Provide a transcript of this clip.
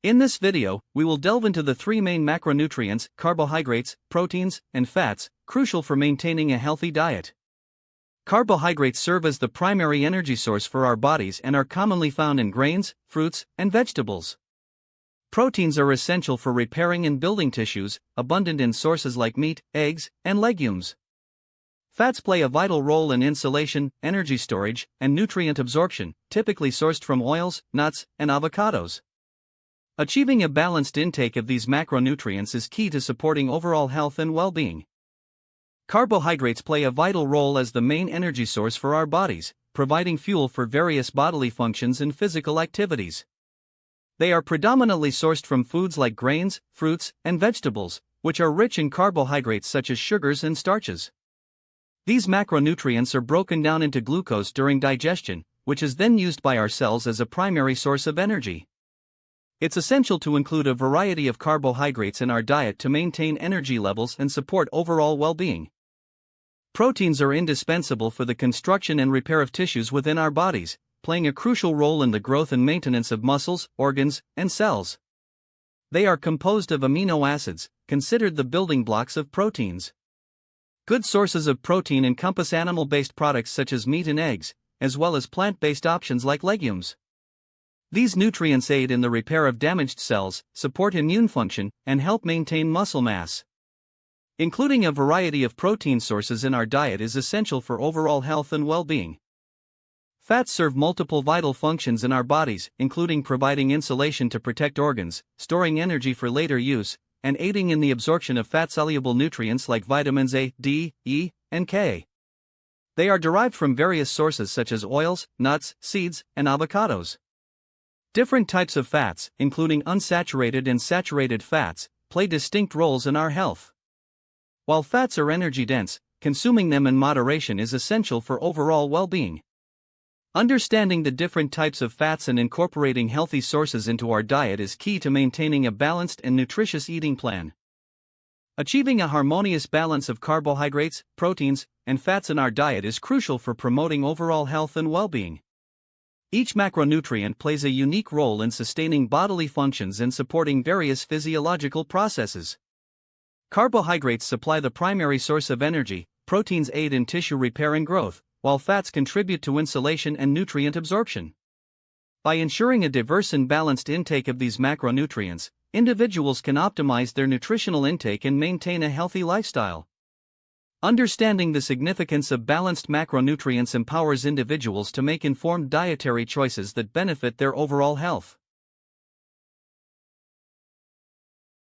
In this video, we will delve into the three main macronutrients, carbohydrates, proteins, and fats, crucial for maintaining a healthy diet. Carbohydrates serve as the primary energy source for our bodies and are commonly found in grains, fruits, and vegetables. Proteins are essential for repairing and building tissues, abundant in sources like meat, eggs, and legumes. Fats play a vital role in insulation, energy storage, and nutrient absorption, typically sourced from oils, nuts, and avocados. Achieving a balanced intake of these macronutrients is key to supporting overall health and well-being. Carbohydrates play a vital role as the main energy source for our bodies, providing fuel for various bodily functions and physical activities. They are predominantly sourced from foods like grains, fruits, and vegetables, which are rich in carbohydrates such as sugars and starches. These macronutrients are broken down into glucose during digestion, which is then used by our cells as a primary source of energy. It's essential to include a variety of carbohydrates in our diet to maintain energy levels and support overall well-being. Proteins are indispensable for the construction and repair of tissues within our bodies, playing a crucial role in the growth and maintenance of muscles, organs, and cells. They are composed of amino acids, considered the building blocks of proteins. Good sources of protein encompass animal-based products such as meat and eggs, as well as plant-based options like legumes. These nutrients aid in the repair of damaged cells, support immune function, and help maintain muscle mass. Including a variety of protein sources in our diet is essential for overall health and well-being. Fats serve multiple vital functions in our bodies, including providing insulation to protect organs, storing energy for later use, and aiding in the absorption of fat-soluble nutrients like vitamins A, D, E, and K. They are derived from various sources such as oils, nuts, seeds, and avocados. Different types of fats, including unsaturated and saturated fats, play distinct roles in our health. While fats are energy-dense, consuming them in moderation is essential for overall well-being. Understanding the different types of fats and incorporating healthy sources into our diet is key to maintaining a balanced and nutritious eating plan. Achieving a harmonious balance of carbohydrates, proteins, and fats in our diet is crucial for promoting overall health and well-being. Each macronutrient plays a unique role in sustaining bodily functions and supporting various physiological processes. Carbohydrates supply the primary source of energy, proteins aid in tissue repair and growth, while fats contribute to insulation and nutrient absorption. By ensuring a diverse and balanced intake of these macronutrients, individuals can optimize their nutritional intake and maintain a healthy lifestyle. Understanding the significance of balanced macronutrients empowers individuals to make informed dietary choices that benefit their overall health.